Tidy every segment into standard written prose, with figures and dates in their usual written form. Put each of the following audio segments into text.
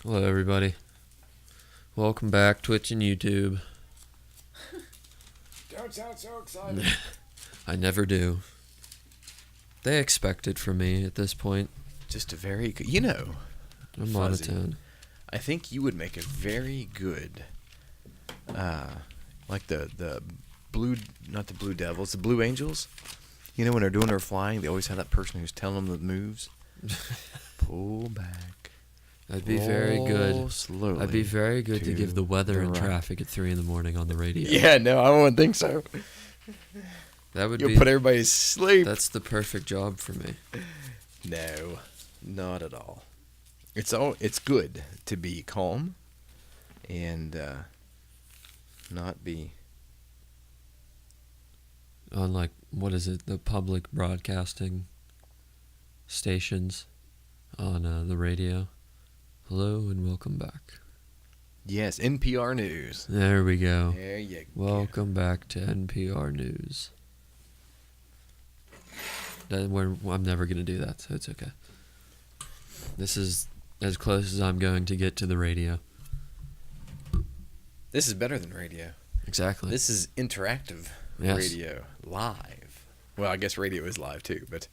Hello, everybody. Welcome back, Twitch and YouTube. Don't sound so excited. I never do. They expect it from me at this point. Just a very good, I'm Fuzzy. monotone. I think you would make a very good, like the blue, not the Blue Devils, the Blue Angels. You know, when they're doing their flying, they always have that person who's telling them the moves. Pull back. I'd be very good. Slowly. I'd be very good to give the weather and right. traffic at 3 a.m. on the radio. Yeah, no, I wouldn't think so. That would You'll be. put everybody to sleep. That's the perfect job for me. No, not at all. It's good to be calm and not be. On what is it? The public broadcasting stations on the radio. Hello and welcome back. Yes, NPR News. There we go. There you go. Welcome back to NPR News. I'm never going to do that, so it's okay. This is as close as I'm going to get to the radio. This is better than radio. Exactly. This is interactive radio, live. Well, I guess radio is live too, but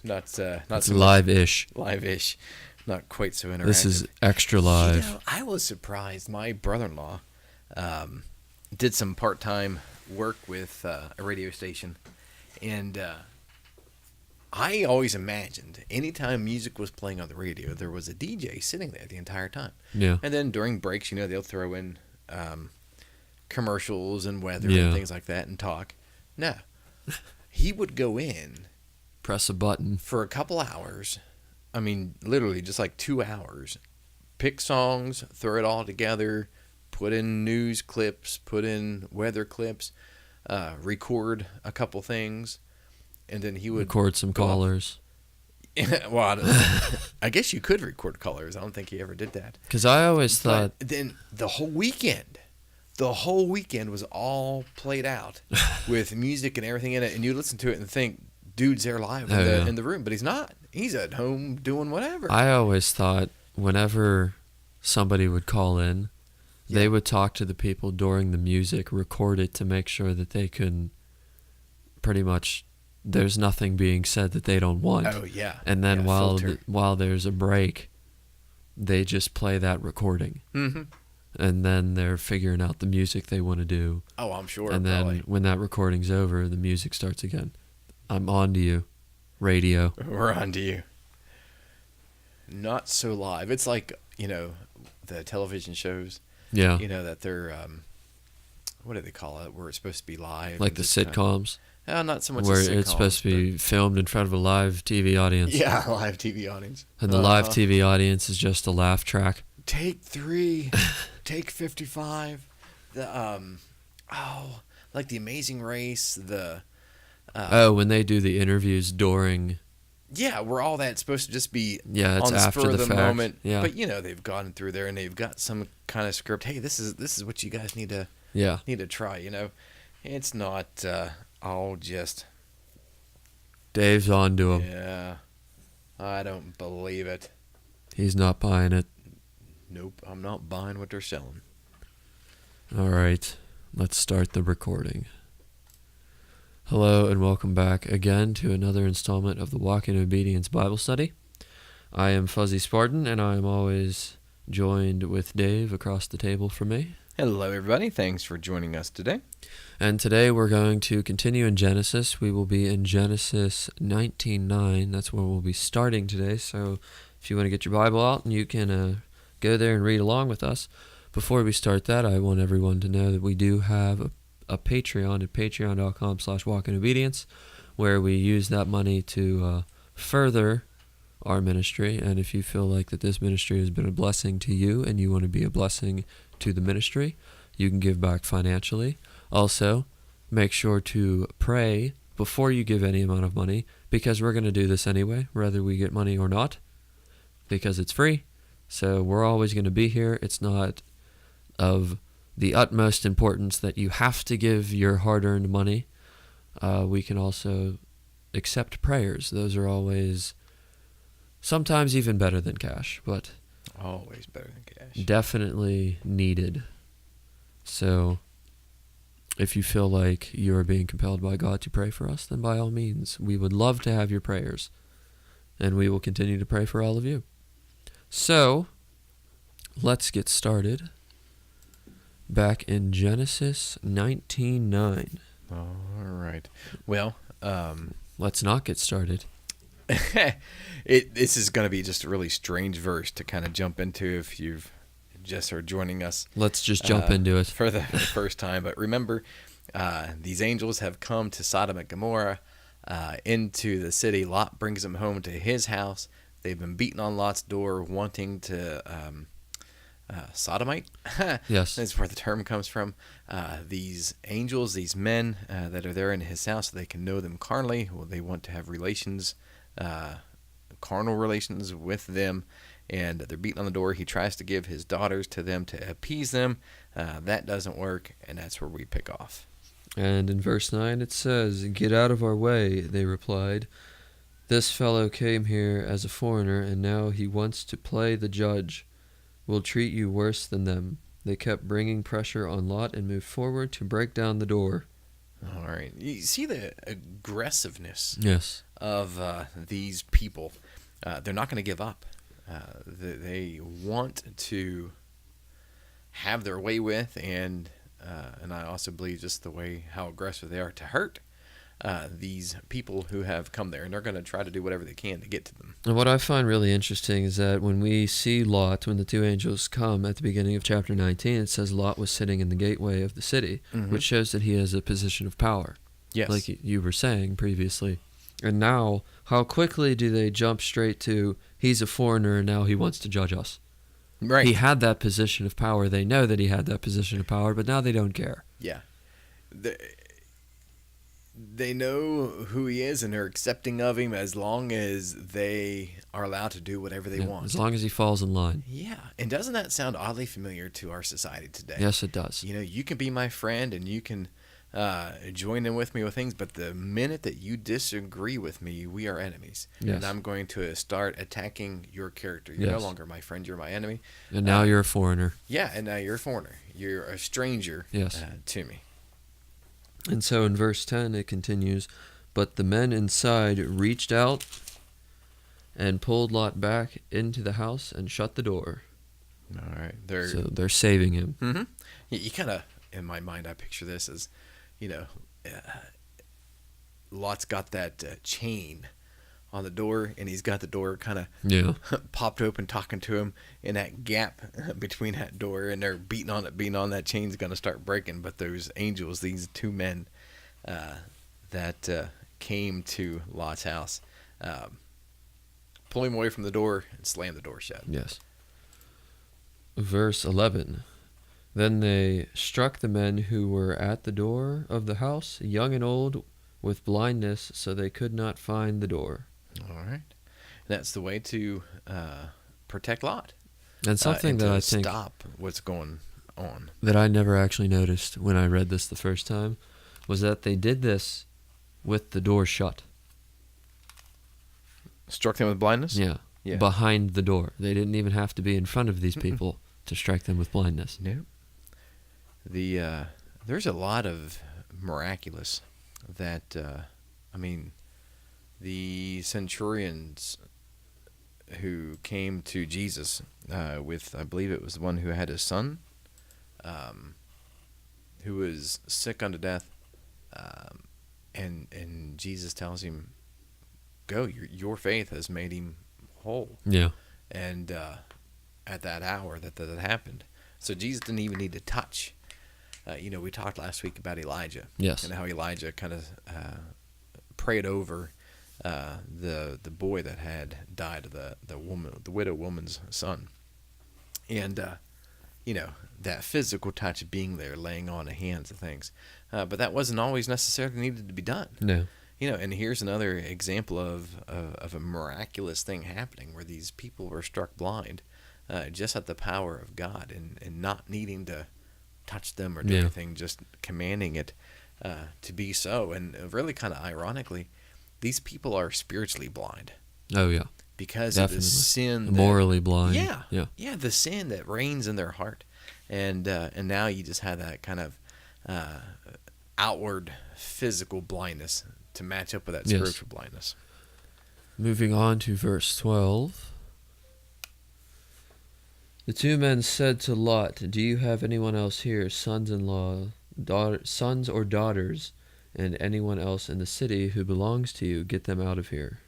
not it's so live-ish. Live-ish, not quite so interactive. This is extra live. I was surprised. My brother-in-law did some part-time work with a radio station, and I always imagined anytime music was playing on the radio, there was a DJ sitting there the entire time. Yeah. And then during breaks, they'll throw in commercials and weather and things like that and talk. No. He would go in, Press a button for a couple hours. I mean, literally just like 2 hours. Pick songs, throw it all together, put in news clips, put in weather clips, record a couple things, and then he would record some callers. Well, I guess you could record colors. I don't think he ever did that. Because I always thought... But then the whole weekend was all played out with music and everything in it, and you listen to it and think, dude's there live in the room, but he's not. He's at home doing whatever. I always thought whenever somebody would call in, they would talk to the people during the music, record it to make sure that they can pretty much... There's nothing being said that they don't want. Oh, yeah. And then Yeah, while there's a break, they just play that recording. Mm-hmm. And then they're figuring out the music they want to do. Oh, I'm sure. And then probably. when that recording's over, the music starts again. I'm on to you. Radio. We're on to you. Not so live. It's like, the television shows. Yeah. That they're, what do they call it? Where it's supposed to be live. Like the sitcoms. Not so much where the sitcoms, it's supposed to be filmed in front of a live TV audience. Yeah, live TV audience. And the live TV audience is just a laugh track. Take 3, take 55. The like The Amazing Race. When they do the interviews during. Yeah, where all that's supposed to just be it's on the after spur of the the fact. moment. Yeah. But they've gone through there and they've got some kind of script. Hey, this is what you guys need to try. It's not all just. Dave's on to him. Yeah, I don't believe it. He's not buying it. Nope, I'm not buying what they're selling. All right, let's start the recording. Hello and welcome back again to another installment of the Walk in Obedience Bible Study. I am Fuzzy Spartan, and I am always joined with Dave across the table from me. Hello, everybody. Thanks for joining us today. And today we're going to continue in Genesis. We will be in Genesis 19:9. That's where we'll be starting today. So if you want to get your Bible out, and you can go there and read along with us. Before we start that, I want everyone to know that we do have a Patreon at patreon.com/walkinobedience, where we use that money to further our ministry. And if you feel like that this ministry has been a blessing to you and you want to be a blessing to the ministry, you can give back financially. Also, make sure to pray before you give any amount of money, because we're going to do this anyway, whether we get money or not, because it's free. So we're always going to be here. It's not of the utmost importance that you have to give your hard-earned money. We can also accept prayers. Those are always sometimes even better than cash, but Always better than cash. Definitely needed. So if you feel like you are being compelled by God to pray for us, then by all means, we would love to have your prayers. And we will continue to pray for all of you. So, let's get started. Back in Genesis 19:9. All right. Well, Let's not get started. this is going to be just a really strange verse to kind of jump into if you've just are joining us. Let's just jump into it. For the first time. But remember, these angels have come to Sodom and Gomorrah, into the city. Lot brings them home to his house. They've been beating on Lot's door, wanting to sodomite. Yes. That's where the term comes from. These angels, these men that are there in his house, so they can know them carnally. Well, they want to have relations, carnal relations with them. And they're beating on the door. He tries to give his daughters to them to appease them. That doesn't work, and that's where we pick off. And in verse 9 it says, "Get out of our way," they replied. "This fellow came here as a foreigner, and now he wants to play the judge. We'll treat you worse than them." They kept bringing pressure on Lot and moved forward to break down the door. All right. You see the aggressiveness Yes. of these people. They're not going to give up. They want to have their way with, and I also believe just the way how aggressive they are to hurt these people who have come there, and they're going to try to do whatever they can to get to them. And what I find really interesting is that when we see Lot, when the two angels come at the beginning of chapter 19, it says Lot was sitting in the gateway of the city, which shows that he has a position of power, Yes. like you were saying previously. And now, how quickly do they jump straight to, he's a foreigner and now he wants to judge us? Right. He had that position of power. They know that he had that position of power, but now they don't care. Yeah. They know who he is, and they're accepting of him as long as they are allowed to do whatever they want. As long as he falls in line. Yeah. And doesn't that sound oddly familiar to our society today? Yes, it does. You know, you can be my friend and you can join in with me with things, but the minute that you disagree with me, we are enemies. Yes. And I'm going to start attacking your character. You're no longer my friend, you're my enemy. And now you're a foreigner. Yeah, and now you're a foreigner. You're a stranger to me. And so in verse 10 it continues, "But the men inside reached out and pulled Lot back into the house and shut the door." All right. So they're saving him. Mm-hmm. You kind of, in my mind, I picture this as, Lot's got that chain on the door, and he's got the door kind of popped open, talking to him in that gap between that door, and they're beating on that chain's going to start breaking. But those angels, these two men that came to Lot's house, pull him away from the door and slam the door shut. Yes. Verse 11. "Then they struck the men who were at the door of the house, young and old, with blindness, so they could not find the door." All right. That's the way to protect Lot. And something that I think stop what's going on. that I never actually noticed when I read this the first time was that they did this with the door shut. Struck them with blindness? Yeah. Behind the door. They didn't even have to be in front of these people to strike them with blindness. No. There's a lot of miraculous that, the centurions who came to Jesus with, I believe it was the one who had his son, who was sick unto death, and Jesus tells him, "Go, your faith has made him whole." Yeah. And at that hour that happened. So Jesus didn't even need to touch. We talked last week about Elijah. Yes. And how Elijah kind of prayed over the boy that had died, the widow woman's son. And, that physical touch of being there, laying on of hands and things. But that wasn't always necessarily needed to be done. No. And here's another example of a miraculous thing happening where these people were struck blind just at the power of God and not needing to touch them or do anything, just commanding it to be so. And really kind of ironically, these people are spiritually blind. Oh, yeah. because of the Definitely. sin Morally blind. yeah, the sin that reigns in their heart, and now you just have that kind of outward physical blindness to match up with that Yes. spiritual blindness. Moving on to verse 12. The two men said to Lot, "Do you have anyone else here, sons-in-law, sons or daughters, and anyone else in the city who belongs to you? Get them out of here."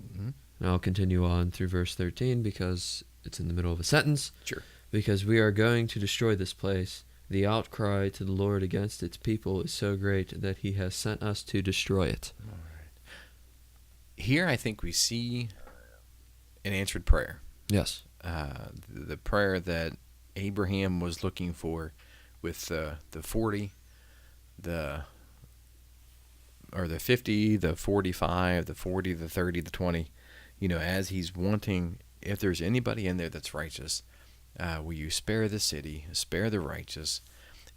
Mm-hmm. And I'll continue on through verse 13 because it's in the middle of a sentence. Sure. Because we are going to destroy this place. The outcry to the Lord against its people is so great that he has sent us to destroy it. All right. Here I think we see an answered prayer. Yes. The prayer that Abraham was looking for with the 40, the 50, the 45, the 40, the 30, the 20, as he's wanting, if there's anybody in there that's righteous, will you spare the city, spare the righteous?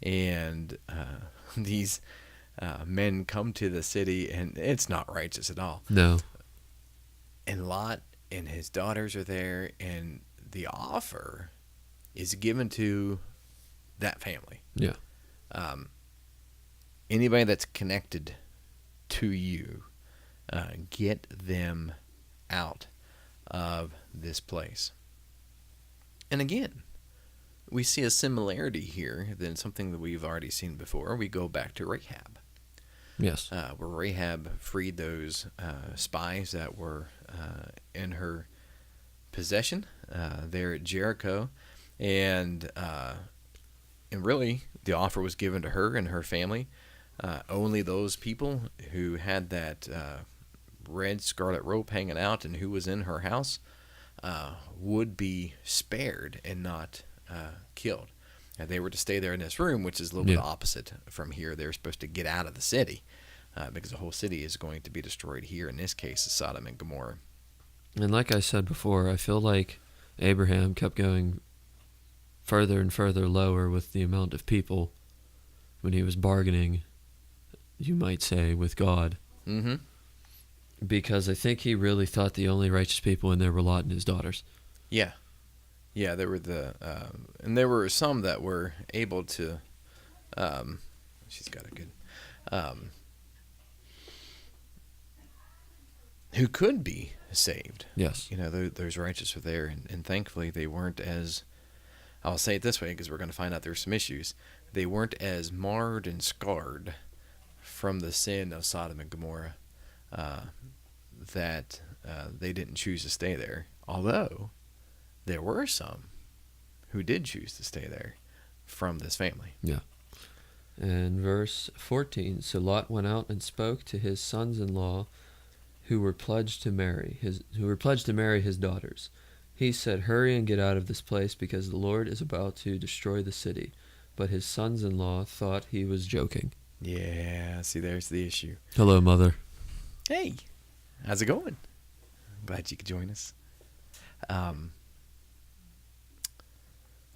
And these men come to the city, and it's not righteous at all. No. And Lot and his daughters are there, and the offer is given to that family. Yeah. Anybody that's connected to you, get them out of this place. And again, we see a similarity here than something that we've already seen before. We go back to Rahab. Yes. Where Rahab freed those spies that were in her possession there at Jericho, and really the offer was given to her and her family. Only those people who had that red scarlet rope hanging out and who was in her house would be spared and not killed. And they were to stay there in this room, which is a little bit opposite from here. They're supposed to get out of the city because the whole city is going to be destroyed here. In this case, it's Sodom and Gomorrah. And like I said before, I feel like Abraham kept going further and further lower with the amount of people when he was bargaining, you might say, with God. Mm-hmm. Because I think he really thought the only righteous people in there were Lot and his daughters. Yeah. Yeah, there were and there were some that were able to, she's got a good, who could be saved. Yes. Those righteous were there, and thankfully they weren't as, I'll say it this way because we're going to find out there's some issues. They weren't as marred and scarred from the sin of Sodom and Gomorrah that they didn't choose to stay there. Although there were some who did choose to stay there from this family. Yeah. And verse 14, so Lot went out and spoke to his sons-in-law who were pledged to marry his daughters. He said, "Hurry and get out of this place because the Lord is about to destroy the city." But his sons-in-law thought he was joking. Yeah, see, there's the issue. Hello, Mother. Hey, how's it going? Glad you could join us.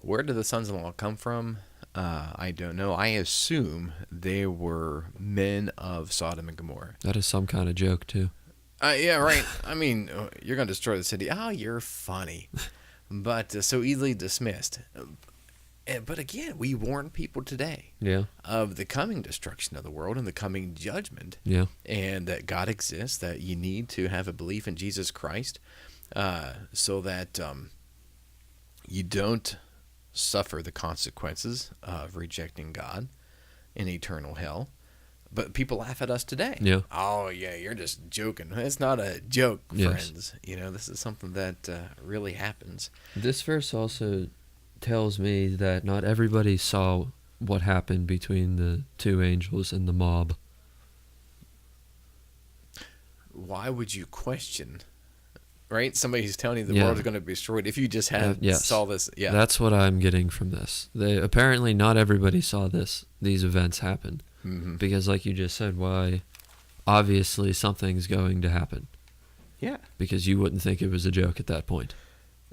Where did the sons-in-law come from? I don't know. I assume they were men of Sodom and Gomorrah. That is some kind of joke, too. Yeah, right. I mean, you're going to destroy the city. Oh, you're funny. But so easily dismissed. But again, we warn people today of the coming destruction of the world and the coming judgment. Yeah. And that God exists, that you need to have a belief in Jesus Christ so that you don't suffer the consequences of rejecting God in eternal hell. But people laugh at us today. Yeah. Oh, yeah, you're just joking. It's not a joke, friends. This is something that really happens. This verse also tells me that not everybody saw what happened between the two angels and the mob. Why would you question, right? Somebody who's telling you the world is going to be destroyed. If you just saw this. Yeah. That's what I'm getting from this. Apparently not everybody saw these events happen. Mm-hmm. Because like you just said, why? Obviously something's going to happen. Yeah. Because you wouldn't think it was a joke at that point.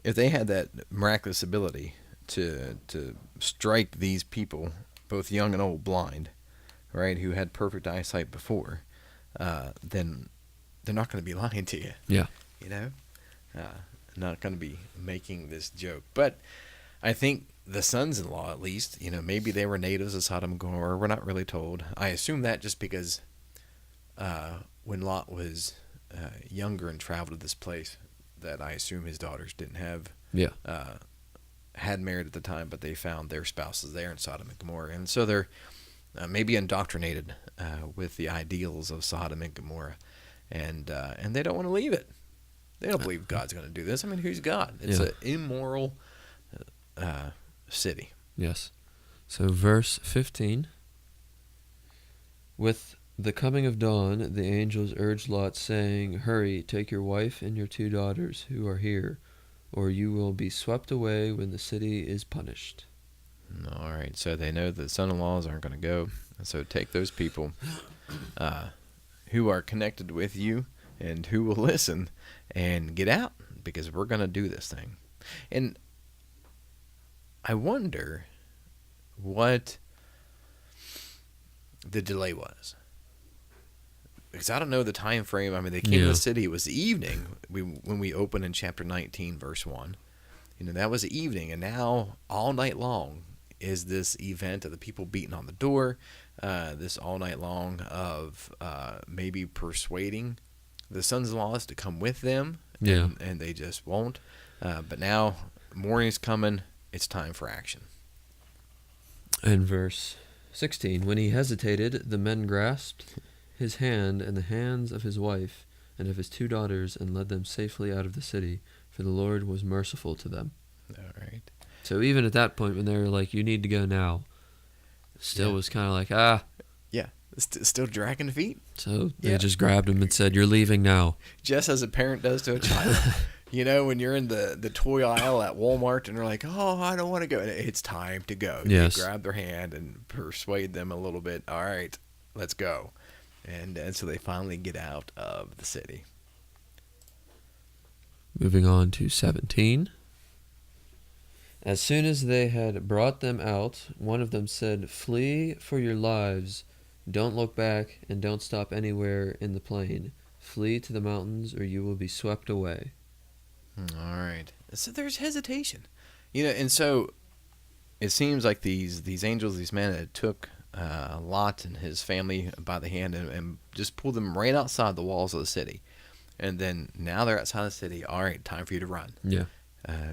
If they had that miraculous ability to strike these people, both young and old, blind, right, who had perfect eyesight before, then they're not going to be lying to you. Yeah. Not going to be making this joke, but I think the sons-in-law, at least, maybe they were natives of Sodom and Gomorrah. We're not really told. I assume that just because when Lot was younger and traveled to this place, that I assume his daughters didn't have, had married at the time, but they found their spouses there in Sodom and Gomorrah, and so they're maybe indoctrinated with the ideals of Sodom and Gomorrah, and they don't want to leave it. They don't believe God's going to do this. I mean, who's God? It's an immoral city. Yes. So verse 15. With the coming of dawn, the angels urged Lot, saying, "Hurry, take your wife and your 2 daughters who are here, or you will be swept away when the city is punished." All right. So they know the son-in-laws aren't going to go. So take those people who are connected with you and who will listen and get out, because we're going to do this thing. And I wonder what the delay was, because I don't know the time frame. I mean, they came to the city. It was evening when we open in chapter 19, verse 1. That was evening, and now all night long is this event of the people beating on the door, this all night long of maybe persuading the sons-in-laws to come with them, and they just won't. But now morning's coming. It's time for action. And verse 16, when he hesitated, the men grasped his hand and the hands of his wife and of his 2 daughters and led them safely out of the city, for the Lord was merciful to them. All right. So even at that point, when they were like, "You need to go now," still was kind of like, Yeah, still dragging the feet. So they just grabbed him and said, "You're leaving now." Just as a parent does to a child. When you're in the toy aisle at Walmart and they're like, "Oh, I don't want to go." It's time to go. Yes. You grab their hand and persuade them a little bit. All right, let's go. And so they finally get out of the city. Moving on to 17. As soon as they had brought them out, one of them said, "Flee for your lives. Don't look back and don't stop anywhere in the plain. Flee to the mountains or you will be swept away." All right. So there's hesitation. And so it seems like these angels, these men that took Lot and his family by the hand and just pulled them right outside the walls of the city. And then now they're outside the city. All right, time for you to run. Yeah.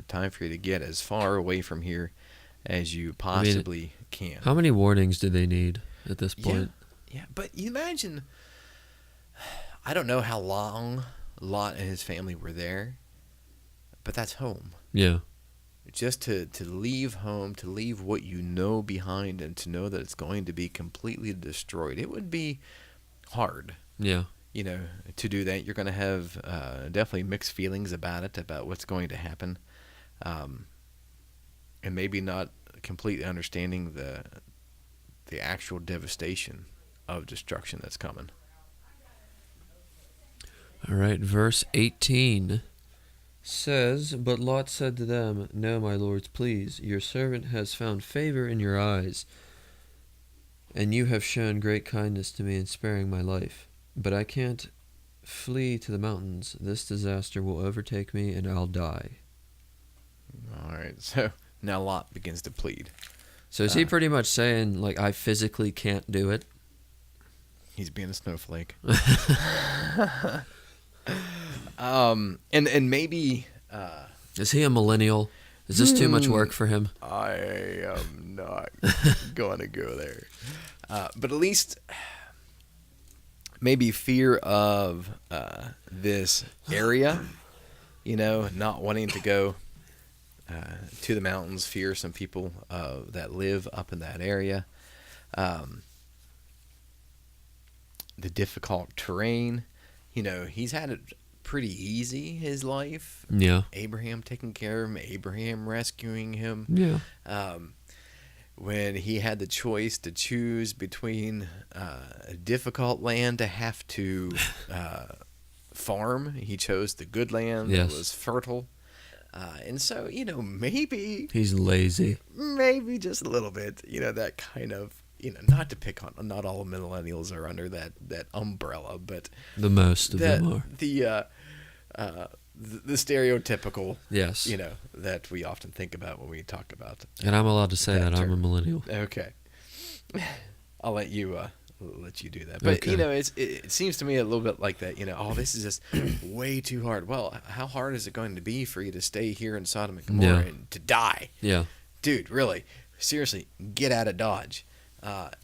Time for you to get as far away from here as you possibly can. How many warnings do they need at this point? Yeah, but you imagine, I don't know how long Lot and his family were there, but that's home. Yeah. Just to leave home, to leave what you know behind, and to know that it's going to be completely destroyed. It would be hard. Yeah. To do that. You're going to have definitely mixed feelings about it, about what's going to happen, and maybe not completely understanding the actual devastation of destruction that's coming. All right, verse 18 says, "But Lot said to them, 'No, my lords, please, your servant has found favor in your eyes, and you have shown great kindness to me in sparing my life. But I can't flee to the mountains. This disaster will overtake me, and I'll die.'" All right, so now Lot begins to plead. So is he pretty much saying, like, I physically can't do it? He's being a snowflake. And maybe... is he a millennial? Is this too much work for him? I am not going to go there. But at least... maybe fear of this area, not wanting to go to the mountains, fear some people that live up in that area, the difficult terrain. He's had it pretty easy, his life. Yeah. Abraham taking care of him, Abraham rescuing him. Yeah. When he had the choice to choose between a difficult land to have to farm, he chose the good land that was fertile. And so, maybe... he's lazy. Maybe just a little bit, that kind of, not to pick on, not all millennials are under that umbrella, but... the most of them are. the stereotypical, Yes. that we often think about when we talk about. And I'm allowed to say that. I'm a term. millennial. Okay. I'll let you do that. But Okay. it seems to me a little bit like that. Oh, this is just way too hard. Well, how hard is it going to be for you to stay here in Sodom and Gomorrah and to die? Yeah. Dude, really, seriously, get out of Dodge,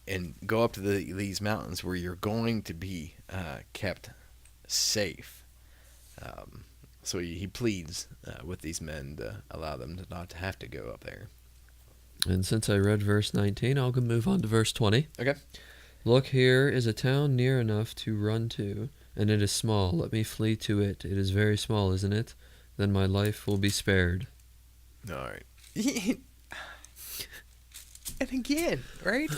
and go up to these mountains where you're going to be kept safe. So he pleads with these men to allow them to not have to go up there. And since I read verse 19, I'll move on to verse 20. Okay. Look, here is a town near enough to run to, and it is small. Let me flee to it. It is very small, isn't it? Then my life will be spared. All right. And again, right?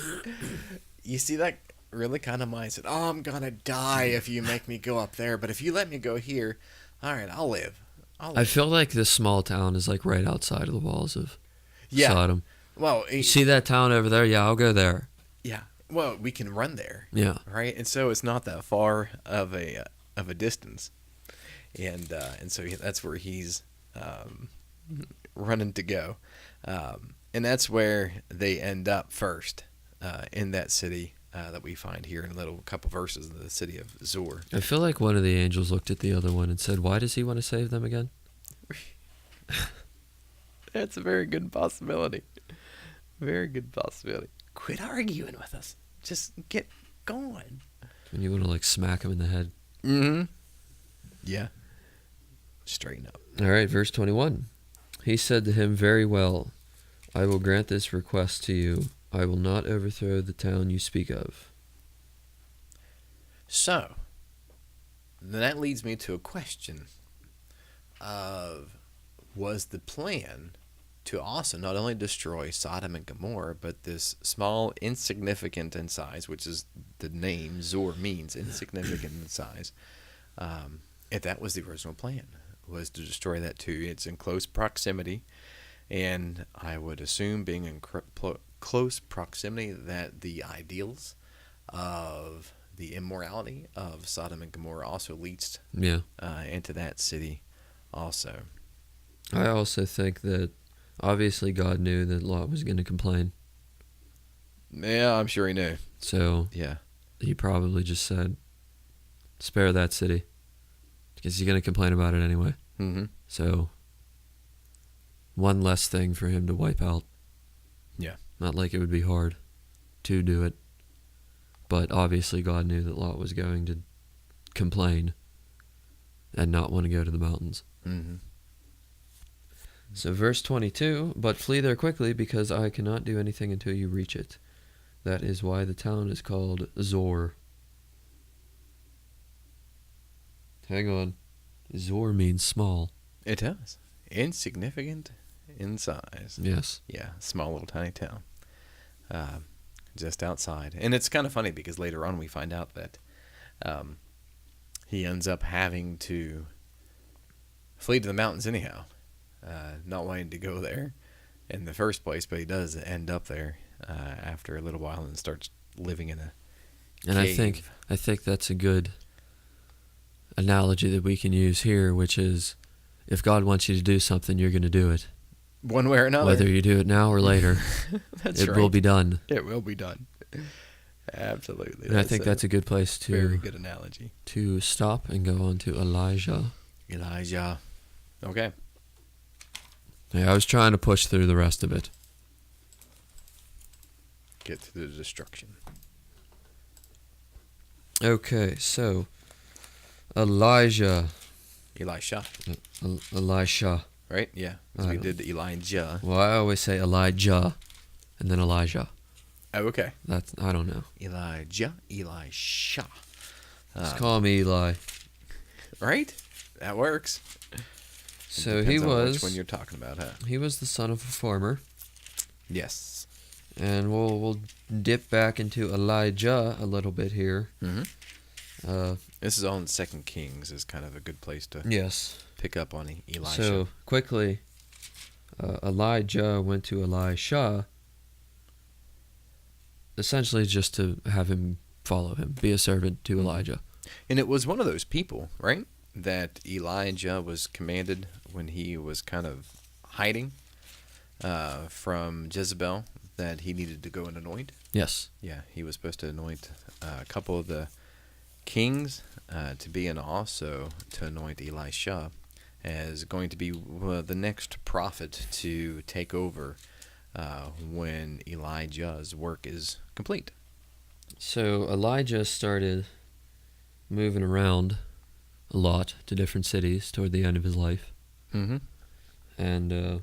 You see that really kind of mindset. Oh, I'm going to die if you make me go up there. But if you let me go here, all right, I'll live. I feel like this small town is like right outside of the walls of Sodom. Well, You see that town over there? Yeah, I'll go there. yeah. Well, we can run there. Yeah. Right? And so it's not that far of a distance. And so that's where he's running to go. And that's where they end up first, in that city that we find here in a little couple verses in the city of Zor. I feel like one of the angels looked at the other one and said, why does he want to save them again? That's a very good possibility. Very good possibility. Quit arguing with us. Just get going. And you want to like smack him in the head. Mm-hmm. Yeah. Straighten up. All right, verse 21. He said to him, very well, I will grant this request to you. I will not overthrow the town you speak of. So, then that leads me to a question of, was the plan to also not only destroy Sodom and Gomorrah, but this small, insignificant in size, which is the name Zor means, insignificant in size, if that was the original plan, was to destroy that too. It's in close proximity, and I would assume being in close proximity that the ideals of the immorality of Sodom and Gomorrah also leads into that city also. I also think that obviously God knew that Lot was going to complain. Yeah, I'm sure he knew. So yeah, he probably just said, spare that city. Because he's going to complain about it anyway. Mm-hmm. So one less thing for him to wipe out. Yeah. Not like it would be hard to do it. But obviously God knew that Lot was going to complain and not want to go to the mountains. Mm-hmm. So verse 22, but flee there quickly, because I cannot do anything until you reach it. That is why the town is called Zor. Hang on. Zor means small. It does. Insignificant in size. Yes. Yeah, small little tiny town. Just outside. And it's kind of funny because later on we find out that he ends up having to flee to the mountains anyhow. Not wanting to go there in the first place, but he does end up there after a little while and starts living in a cave. I think that's a good analogy that we can use here, which is if God wants you to do something, you're going to do it. One way or another. Whether you do it now or later, That's it right. will be done. It will be done. Absolutely. And I think that's a good place to very good analogy. To stop and go on to Elijah. Elijah. Okay. Yeah, I was trying to push through the rest of it. Get to the destruction. Okay, so Elijah. Elisha. Elisha. Right? Yeah. As we did Elijah. Well, I always say Elijah and then Elijah. Oh, okay. That's, I don't know. Elijah. Elisha. Just call me Eli. Right? That works. So he was... Which one you're talking about, huh? He was the son of a farmer. Yes. And we'll dip back into Elijah a little bit here. Mm-hmm. This is all in 2 Kings is kind of a good place to pick up on Elisha. So, quickly, Elijah went to Elisha, essentially just to have him follow him, be a servant to Elijah. And it was one of those people, right? that Elijah was commanded when he was kind of hiding from Jezebel that he needed to go and anoint? Yes. Yeah, he was supposed to anoint a couple of the kings to be, and also to anoint Elisha as going to be the next prophet to take over when Elijah's work is complete. So Elijah started moving around a lot to different cities toward the end of his life. Mm-hmm. And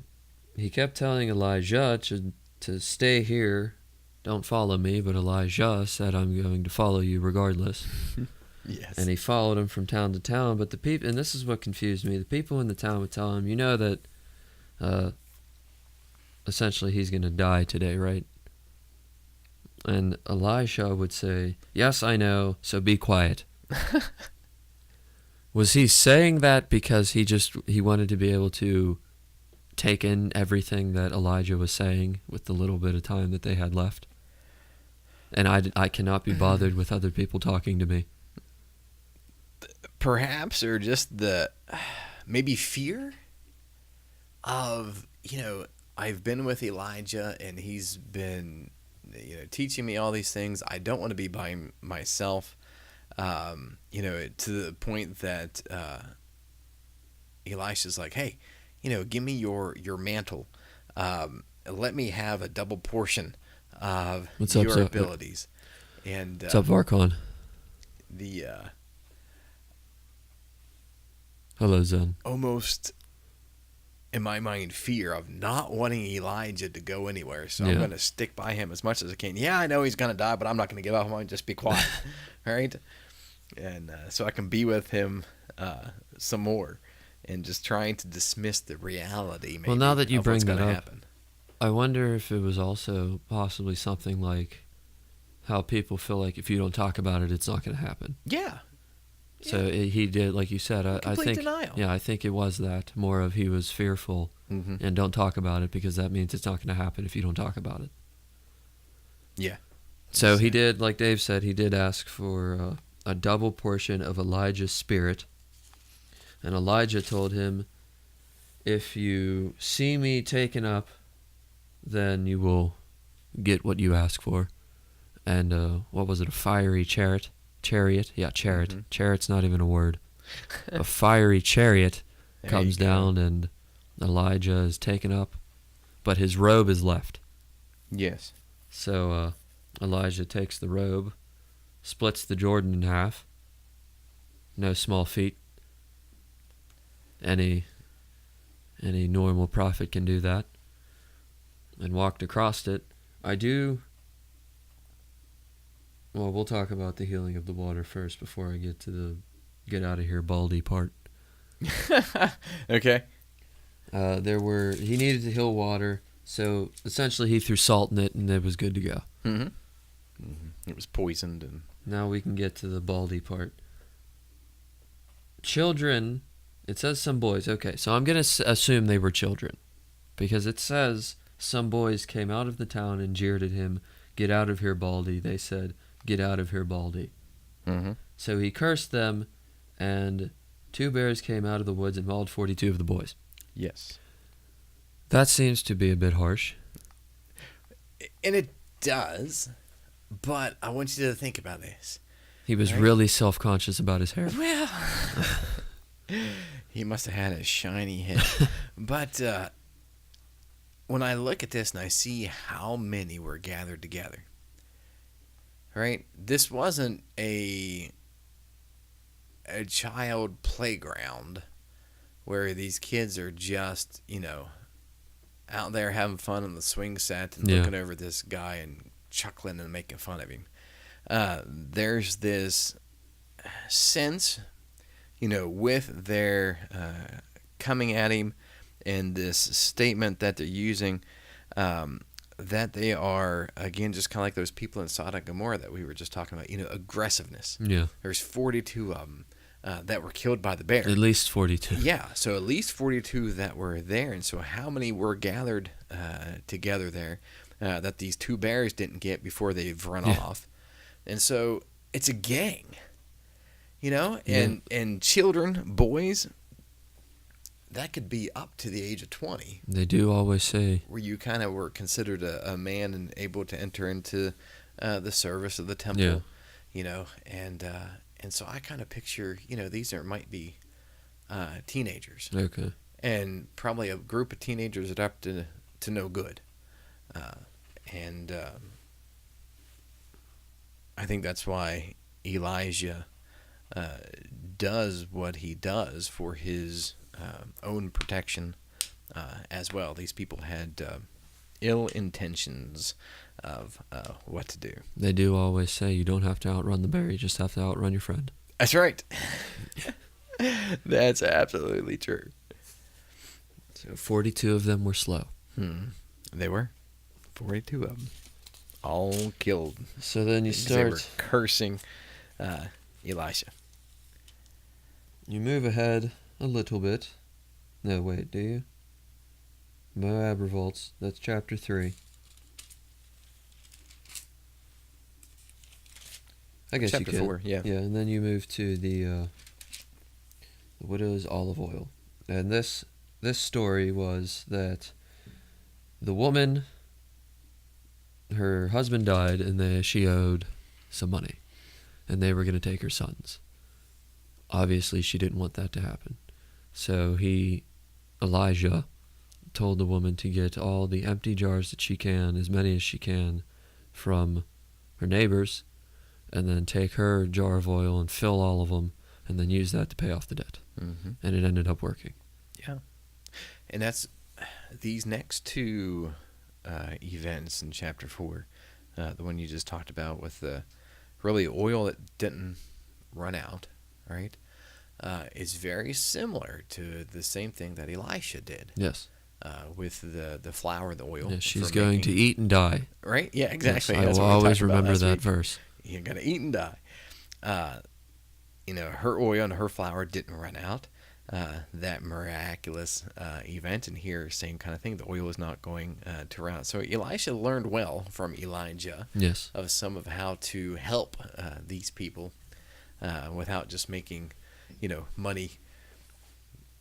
he kept telling Elijah to stay here, don't follow me, but Elijah said, I'm going to follow you regardless. Yes. And he followed him from town to town, but the people, and this is what confused me, the people in the town would tell him, you know that essentially he's going to die today, right? And Elisha would say, yes, I know, so be quiet. Was he saying that because he wanted to be able to take in everything that Elijah was saying with the little bit of time that they had left? And I cannot be bothered with other people talking to me. Perhaps, or just the maybe fear of, I've been with Elijah and he's been, teaching me all these things. I don't want to be by myself, to the point that Elisha's like, hey, give me your mantle. Let me have a double portion of your abilities. And what's up, Varkon? Hello, Zen. Almost, in my mind, fear of not wanting Elijah to go anywhere. So I'm going to stick by him as much as I can. Yeah, I know he's going to die, but I'm not going to give up. I'm going to just be quiet. Right? And so I can be with him some more, and just trying to dismiss the reality, maybe, well, now that you bring that up, happen. I wonder if it was also possibly something like how people feel like if you don't talk about it, it's not going to happen. Yeah. So he did, like you said. I think denial. Yeah, I think it was that more of he was fearful and don't talk about it because that means it's not going to happen if you don't talk about it. Yeah. So he did, like Dave said, he did ask for a double portion of Elijah's spirit, and Elijah told him, "If you see me taken up, then you will get what you ask for." And what was it? A fiery chariot? Chariot? Yeah, chariot. Mm-hmm. Chariot's not even a word. A fiery chariot comes down, and Elijah is taken up, but his robe is left. Yes. So Elijah takes the robe, splits the Jordan in half. No small feat. Any normal prophet can do that. And walked across it. Well, we'll talk about the healing of the water first before I get to the get out of here baldy part. Okay. He needed to heal water, so essentially he threw salt in it and it was good to go. Mm-hmm. Mm-hmm. It was poisoned. And now we can get to the baldy part. Children, it says some boys. Okay, so I'm going to assume they were children because it says some boys came out of the town and jeered at him, "Get out of here, Baldy." They said, "Get out of here, Baldy." Mm-hmm. So he cursed them, and 2 bears came out of the woods and mauled 42 of the boys. Yes. That seems to be a bit harsh. And it does, but I want you to think about this. He was really self-conscious about his hair. Well, he must have had a shiny head. But when I look at this and I see how many were gathered together, right? This wasn't a child playground where these kids are just, out there having fun on the swing set and looking over this guy and chuckling and making fun of him. There's this sense, with their coming at him and this statement that they're using, that they are, again, just kind of like those people in Sodom and Gomorrah that we were just talking about, aggressiveness. Yeah. There's 42 of them that were killed by the bear. At least 42. Yeah, so at least 42 that were there. And so how many were gathered together there that these 2 bears didn't get before they've run off? And so it's a gang. and children, boys, that could be up to the age of 20. They do always say, where you kind of were considered a man and able to enter into the service of the temple, and so I kind of picture, these might be teenagers, okay, and probably a group of teenagers that are up to no good, and I think that's why Elijah does what he does for his own protection as well. These people had ill intentions of what to do. They do always say you don't have to outrun the bear, you just have to outrun your friend. That's right. That's absolutely true. So 42 of them were slow. They were 42 of them, all killed. So then you They were start, cursing Elisha. you move ahead a little bit. No, wait, do you? Moab revolts. That's chapter 3. I guess Chapter you can. 4, yeah. Yeah, and then you move to the widow's olive oil. And this story was that the woman, her husband died, and she owed some money, and they were going to take her sons. Obviously, she didn't want that to happen. So Elijah, told the woman to get all the empty jars that she can, as many as she can, from her neighbors, and then take her jar of oil and fill all of them, and then use that to pay off the debt. Mm-hmm. And it ended up working. Yeah. And that's these next two events in chapter 4, the one you just talked about with the really oil that didn't run out, right? Is very similar to the same thing that Elisha did. Yes. With the flour, the oil. Yeah, she's going to eat and die. Right? Yeah, exactly. Yes, I That's will what we always talked about remember last that week. verse. You're going to eat and die. Her oil and her flour didn't run out. That miraculous event, and here, same kind of thing. The oil is not going to run out. So Elisha learned well from Elijah Yes. of some of how to help these people without just making, money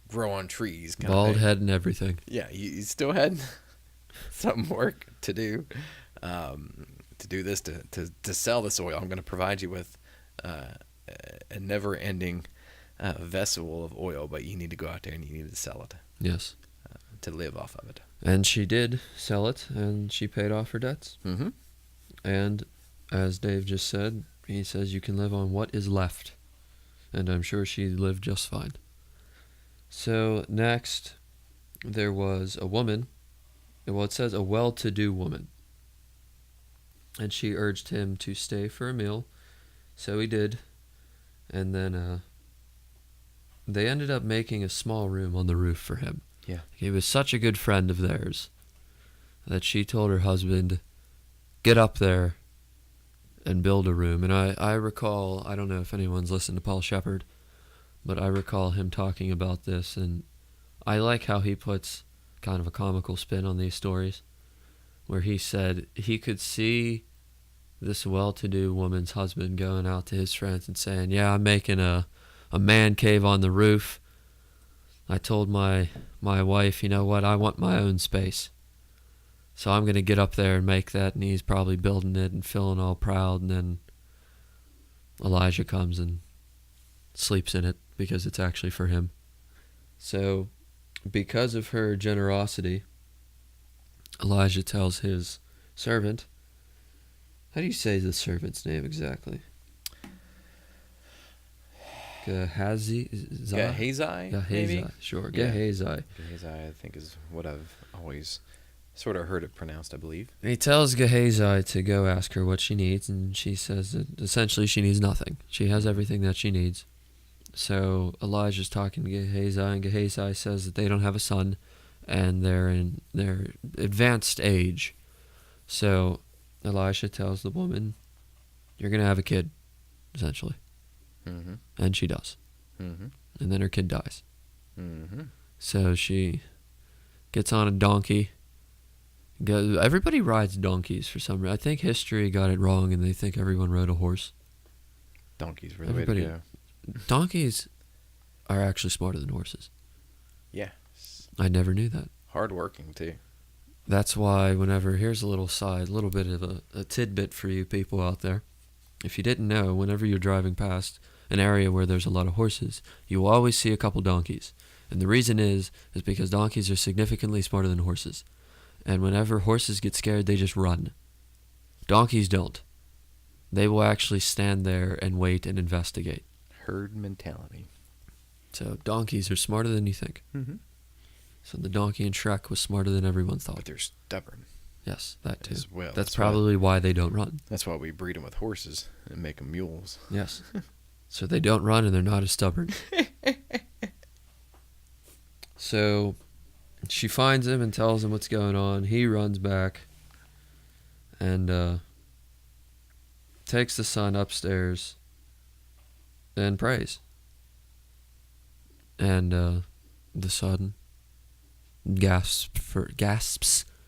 grow on trees. Bald head and everything. Yeah, you still had some work to do. To do this, to sell this oil. I'm going to provide you with a never-ending vessel of oil, but you need to go out there and you need to sell it. Yes. To live off of it. And she did sell it, and she paid off her debts. Mm-hmm. And as Dave just said, he says you can live on what is left. And I'm sure she lived just fine. So next, there was a woman. Well, it says a well-to-do woman. And she urged him to stay for a meal. So he did. And then they ended up making a small room on the roof for him. Yeah. He was such a good friend of theirs that she told her husband, get up there and build a room. And I recall, I don't know if anyone's listened to Paul Shepherd, but I recall him talking about this, and I like how he puts kind of a comical spin on these stories, where he said he could see this well-to-do woman's husband going out to his friends and saying, yeah, I'm making a man cave on the roof. I told my wife, you know what, I want my own space. So I'm going to get up there and make that, and he's probably building it and feeling all proud, and then Elijah comes and sleeps in it because it's actually for him. So because of her generosity, Elijah tells his servant, how do you say the servant's name exactly? Gehazi? Gehazi, maybe? Sure, Yeah. Gehazi. Gehazi, I think, is what I've always sort of heard it pronounced, I believe. And he tells Gehazi to go ask her what she needs, and she says that essentially she needs nothing. She has everything that she needs. So Elijah's talking to Gehazi, and Gehazi says that they don't have a son, and they're in their advanced age. So Elisha tells the woman, you're going to have a kid, essentially. Mm-hmm. And she does. Mm-hmm. And then her kid dies. Mm-hmm. So she gets on a donkey. Everybody rides donkeys for some reason. I think history got it wrong, and they think everyone rode a horse. Donkeys were the way Everybody- to go. donkeys are actually smarter than horses. Yeah. I never knew that. Hardworking, too. That's why here's a little bit of a tidbit for you people out there. If you didn't know, whenever you're driving past an area where there's a lot of horses, you will always see a couple donkeys. And the reason is because donkeys are significantly smarter than horses. And whenever horses get scared, they just run. Donkeys don't. They will actually stand there and wait and investigate. Herd mentality. So donkeys are smarter than you think. Mm-hmm. So the donkey in Shrek was smarter than everyone thought. But they're stubborn. Yes, that too. As well. That's probably why they don't run. That's why we breed them with horses and make them mules. Yes. So they don't run and they're not as stubborn. So she finds him and tells him what's going on. He runs back and takes the son upstairs and prays. And the son gasps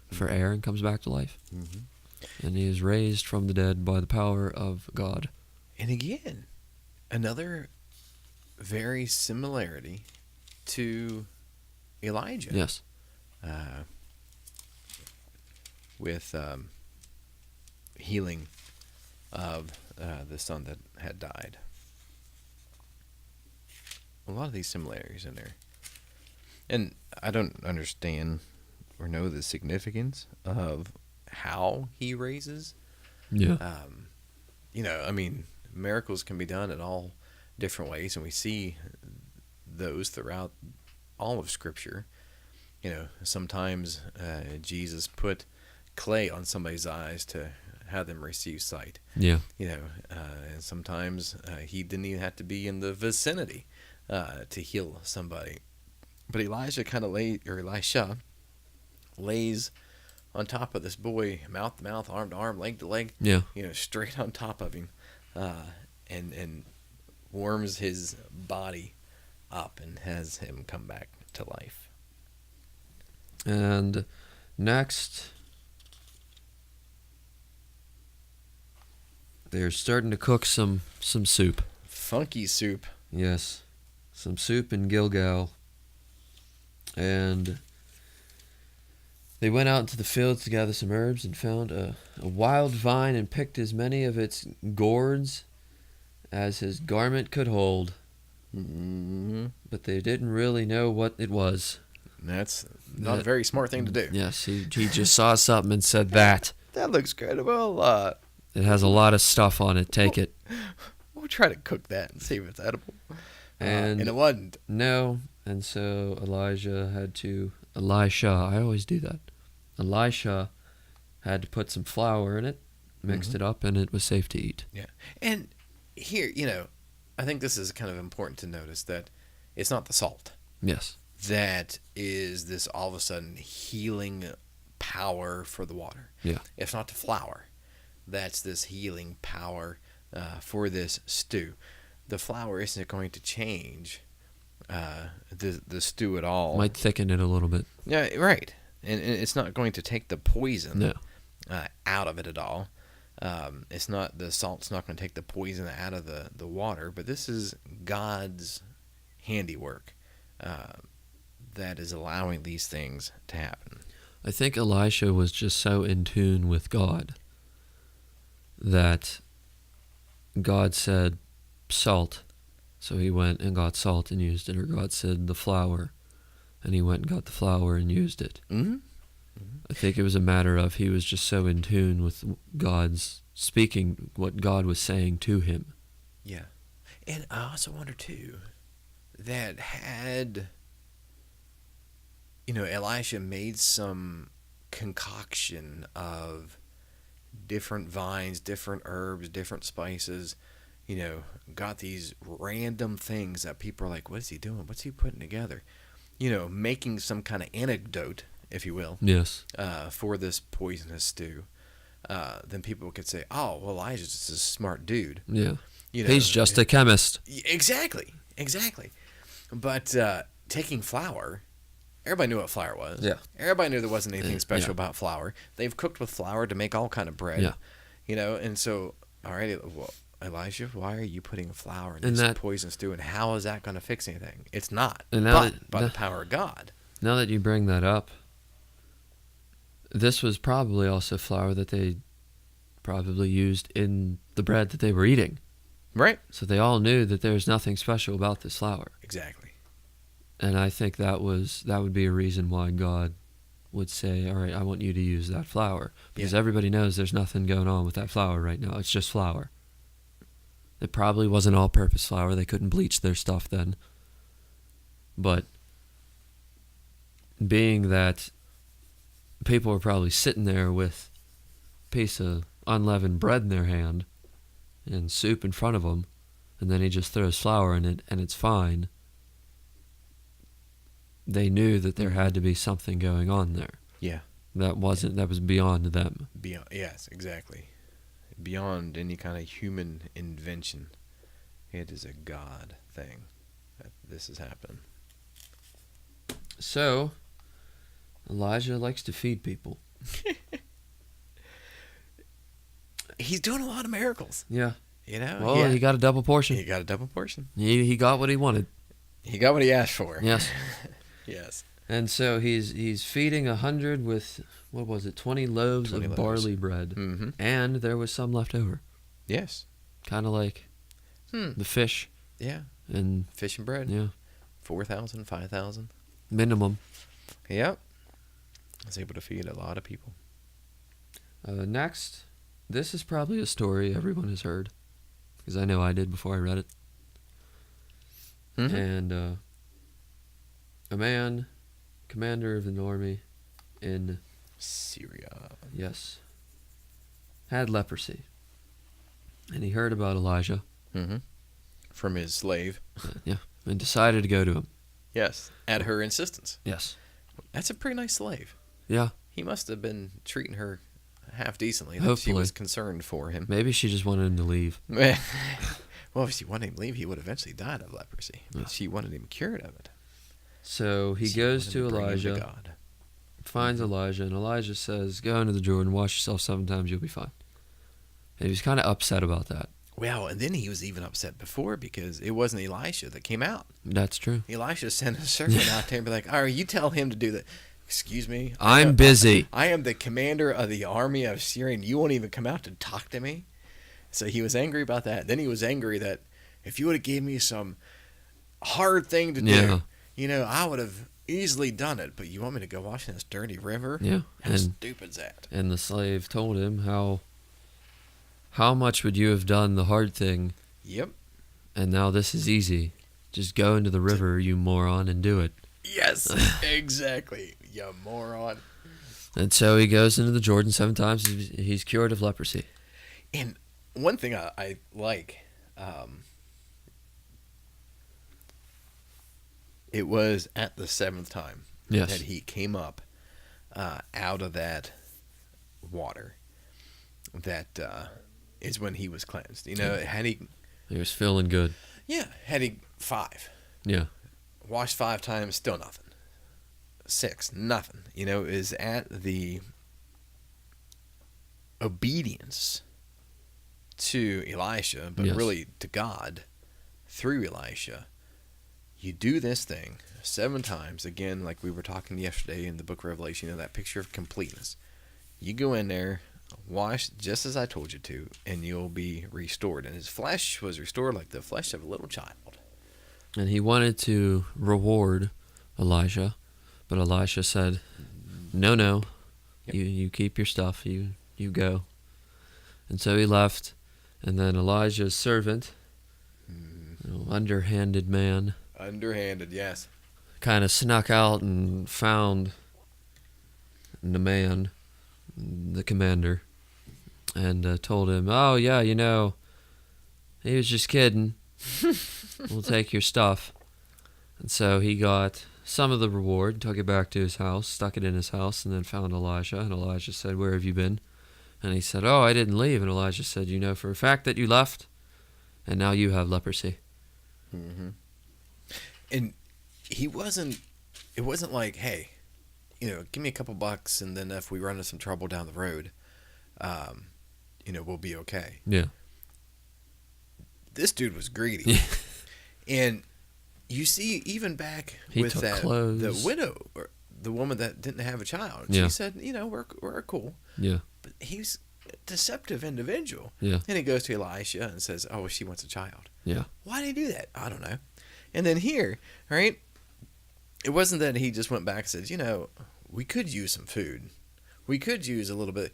for air and comes back to life. Mm-hmm. And he is raised from the dead by the power of God. And again, another very similarity to Elijah. Yes. With healing of the son that had died. A lot of these similarities in there. And I don't understand or know the significance of how he raises. Yeah. Miracles can be done in all different ways, and we see those throughout all of Scripture. Sometimes Jesus put clay on somebody's eyes to have them receive sight. Yeah. And sometimes he didn't even have to be in the vicinity to heal somebody. But Elisha lays on top of this boy, mouth to mouth, arm to arm, leg to leg. Yeah. Straight on top of him, and warms his body up and has him come back to life. And next, they're starting to cook some soup. Funky soup. Yes. Some soup in Gilgal. And they went out into the fields to gather some herbs and found a wild vine and picked as many of its gourds as his garment could hold. Mm-hmm. But they didn't really know what it was. That's not a very smart thing to do. Yes, he just saw something and said that. That looks good. Well, it has a lot of stuff on it. Take it. We'll try to cook that and see if it's edible. And it wasn't. No. And so Elisha, I always do that. Elisha had to put some flour in it, mixed it up, and it was safe to eat. Yeah. And here, I think this is kind of important to notice that it's not the salt. Yes. That is this all of a sudden healing power for the water. Yeah. It's not the flour. That's this healing power for this stew. The flour isn't going to change the stew at all. Might thicken it a little bit. Yeah, right. And it's not going to take the poison No. Out of it at all. The salt's not going to take the poison out of the water, but this is God's handiwork that is allowing these things to happen. I think Elisha was just so in tune with God that God said salt, so he went and got salt and used it, or God said the flour, and he went and got the flour and used it. Mm-hmm. I think it was a matter of he was just so in tune with God's speaking, what God was saying to him. Yeah. And I also wonder, too, that had, Elisha made some concoction of different vines, different herbs, different spices, got these random things that people are like, what is he doing? What's he putting together? Making some kind of anecdote, if you will, Yes. For this poisonous stew. Then people could say, oh, well, Elijah's just a smart dude. Yeah. He's just a chemist. Exactly. But taking flour, everybody knew what flour was. Yeah. Everybody knew there wasn't anything special about flour. They've cooked with flour to make all kind of bread. Yeah. And so, all right, well, Elijah, why are you putting flour in And this that- poison stew, and how is that going to fix anything? It's not. And now But that- by now- the power of God. Now that you bring that up, this was probably also flour that they probably used in the bread that they were eating. Right. So they all knew that there was nothing special about this flour. Exactly. And I think that would be a reason why God would say, all right, I want you to use that flour. Because everybody knows there's nothing going on with that flour right now. It's just flour. It probably wasn't all-purpose flour. They couldn't bleach their stuff then. But being that people were probably sitting there with a piece of unleavened bread in their hand and soup in front of them, and then he just throws flour in it and it's fine, they knew that there had to be something going on there. Yeah. That was beyond them. Yes, exactly. Beyond any kind of human invention. It is a God thing that this has happened. So, Elijah likes to feed people. He's doing a lot of miracles. Yeah. You know? Well, he got a double portion. He got a double portion. He got what he wanted. He got what he asked for. Yes. Yes. And so he's feeding 100 with, what was it, 20 loaves 20 of loaves. barley bread. Mm-hmm. And there was some left over. Yes. Kind of like the fish. Yeah. And Fish and bread. yeah, 4,000, 5,000. minimum. Yep. I was able to feed a lot of people. Next, this is probably a story everyone has heard. Because I know I did before I read it. Mm-hmm. And a man, commander of an army in Syria. Yes. Had leprosy. And he heard about Elijah. Mm-hmm. From his slave. Yeah. And decided to go to him. Yes. At her insistence. Yes. That's a pretty nice slave. Yeah. He must have been treating her half decently. That she Hopefully. was concerned for him. Maybe she just wanted him to leave. Well, if she wanted him to leave, he would have eventually died of leprosy. But Yeah. she wanted him cured of it. So he She goes wanted to bring him Elijah, God. finds Elijah, and Elijah says, go into the Jordan, wash yourself 7 times, you'll be fine. And he was kind of upset about that. Well, and then he was even upset before because it wasn't Elisha that came out. That's true. Elisha sent a servant out there and be like, all right, you tell him to do that. Excuse me? I'm busy. I am the commander of the army of Syria, and you won't even come out to talk to me? So he was angry about that. Then he was angry that if you would have gave me some hard thing to do, I would have easily done it. But you want me to go wash in this dirty river? Yeah. How And stupid's that? the slave told him how much would you have done the hard thing, Yep. and now this is easy. Just go into the river, you moron, and do it. Yes, exactly. You moron. And so he goes into the Jordan 7 times. He's cured of leprosy. And one thing I like, it was at the 7th time Yes. that he came up out of that water. That is when he was cleansed. Had he was feeling good. had he 5, Yeah. washed 5 times, still nothing. 6, nothing. Is at the obedience to Elisha, but Yes. really to God through Elisha. You do this thing 7 times, again, like we were talking yesterday in the book of Revelation, that picture of completeness. You go in there, wash just as I told you to, and you'll be restored. And his flesh was restored like the flesh of a little child. And he wanted to reward Elijah, but Elisha said, no, Yep. you keep your stuff, you go. And so he left, and then Elijah's servant, underhanded man, Underhanded, yes. kind of snuck out and found the man, the commander, and told him, oh yeah, he was just kidding. We'll take your stuff. And so he got some of the reward, took it back to his house, stuck it in his house, and then found Elisha. And Elisha said, where have you been? And he said, oh, I didn't leave. And Elijah said, you know for a fact that you left, and now you have leprosy. Mm-hmm. And it wasn't like, hey, give me a couple bucks, and then if we run into some trouble down the road, we'll be okay. Yeah. this dude was greedy. And you see, even back He with took that, clothes. the widow, or the woman that didn't have a child, Yeah. she said, we're cool. Yeah. But he's a deceptive individual. Yeah. And he goes to Elisha and says, oh, she wants a child. Yeah. Why did he do that? I don't know. And then here, right, it wasn't that he just went back and said, we could use some food. We could use a little bit.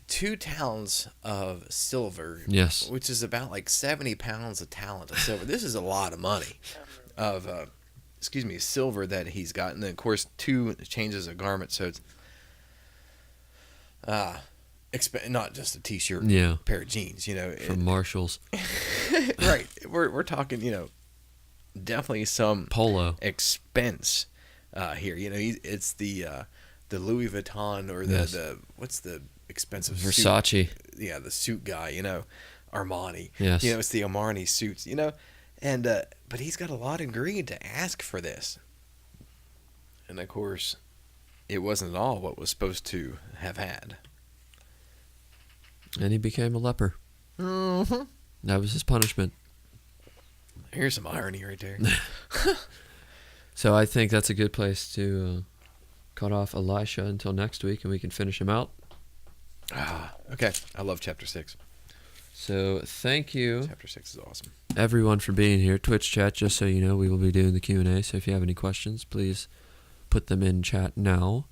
2 talents of silver, Yes. which is about like 70 pounds of talent of silver. This is a lot of money of, silver that he's got. And then, of course, 2 changes of garment. So it's not just a T-shirt, Yeah. pair of jeans, From Marshall's. Right. We're talking, definitely some Polo. expense here. It's the Louis Vuitton or the what's the expensive Versace. suit? Yeah, the suit guy, Armani. Yes. It's the Armani suits, and but he's got a lot of greed to ask for this. And of course, it wasn't at all what was supposed to have had. And he became a leper. Mm-hmm. That was his punishment. Here's some irony right there. So I think that's a good place to cut off Elisha until next week, and we can finish him out. Okay. I love chapter 6. So thank you, Chapter 6 is awesome. everyone, for being here. Twitch chat, just so you know, we will be doing the Q&A, so if you have any questions, please put them in chat now.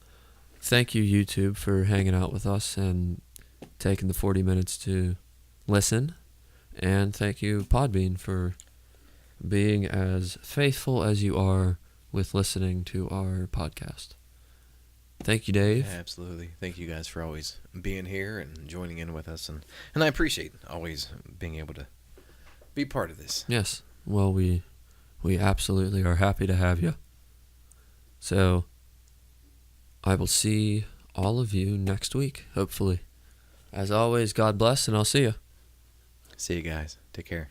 Thank you, YouTube, for hanging out with us and taking the 40 minutes to listen. And thank you, Podbean, for being as faithful as you are with listening to our podcast. Thank you, Dave. Yeah, absolutely. Thank you guys for always being here and joining in with us. And I appreciate always being able to be part of this. Yes. Well, we absolutely are happy to have you. So I will see all of you next week, hopefully. As always, God bless, and I'll see you. See you guys. Take care.